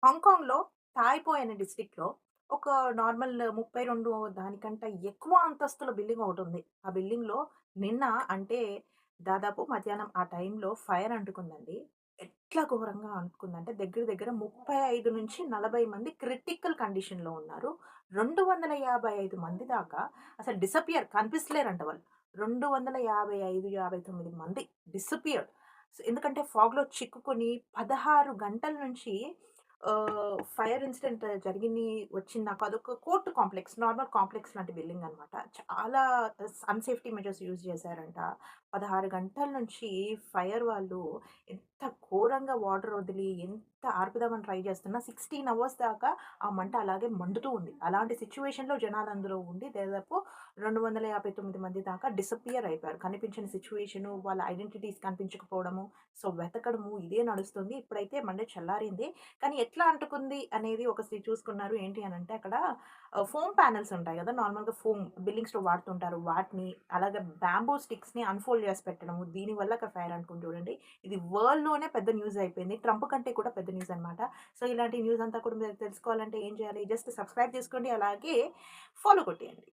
హాంకాంగ్‌లో తాయ్‌పో అనే డిస్ట్రిక్ట్‌లో ఒక నార్మల్ 32 దానికంటే ఎక్కువ అంతస్తుల బిల్డింగ్ ఒకటుంది. ఆ బిల్డింగ్‌లో నిన్న అంటే దాదాపు మధ్యాహ్నం ఆ టైంలో ఫైర్ అంటుకుందండి. ఎట్లా ఘోరంగా అంటుకుందంటే దగ్గర దగ్గర 35-40 మంది క్రిటికల్ కండిషన్‌లో ఉన్నారు. 255 మంది దాకా అసలు కనిపిస్తలేరంట వాళ్ళు. 255, 59 మంది డిసపియర్డ్. ఎందుకంటే ఫాగ్‌లో చిక్కుకొని 16 గంటల నుంచి ఫైర్ ఇన్సిడెంట్ జరిగింది వచ్చింది నాకు. అదొక కోర్ట్ కాంప్లెక్స్. నార్మల్ కాంప్లెక్స్ లాంటి బిల్డింగ్ అనమాట. చాలా అన్‌సేఫ్టీ మెజర్స్ యూజ్ చేశారంట. 16 గంటల నుంచి ఫైర్ వాళ్ళు ఎంత ఘోరంగా వాటర్ వదిలి, ఎంత ఆర్పుదామని ట్రై చేస్తున్నా 16 అవర్స్ దాకా ఆ మంట అలాగే మండుతూ ఉంది. అలాంటి సిట్యుయేషన్‌లో జనాలు అందులో ఉండి దాదాపు 259 మంది దాకా డిసపియర్ అయిపోయారు. కనిపించని సిట్యుయేషను, వాళ్ళ ఐడెంటిటీస్ కనిపించకపోవడము, సో వెతకడము ఇదే నడుస్తుంది. ఇప్పుడైతే మంట చల్లారింది. కానీ ఎట్లా అంటుకుంది అనేది చూసుకున్నారు. ఏంటి అనంటే అక్కడ ఫోమ్ ప్యానెల్స్ ఉంటాయి గదా! నార్మల్‌గా ఫోమ్ బిల్డింగ్స్‌లో వాడుతుంటారు. వాటిని అలాగే బాంబూ స్టిక్స్‌ని అన్‌ఫోల్డ్ చేసి పెట్టడము. దీనివల్ల అక్కడ ఫైర్ అనుకుంది చూడండి. ఇది వరల్డ్‌లోనే పెద్ద న్యూస్ అయిపోయింది. ట్రంప్ కంటే కూడా పెద్ద న్యూస్ అన్నమాట. సో, ఇలాంటి న్యూస్ అంతా కూడా మీరు తెలుసుకోవాలంటే ఏం చేయాలి? జస్ట్ సబ్స్క్రైబ్ చేసుకోండి. అలాగే ఫాలో కొట్టేయండి.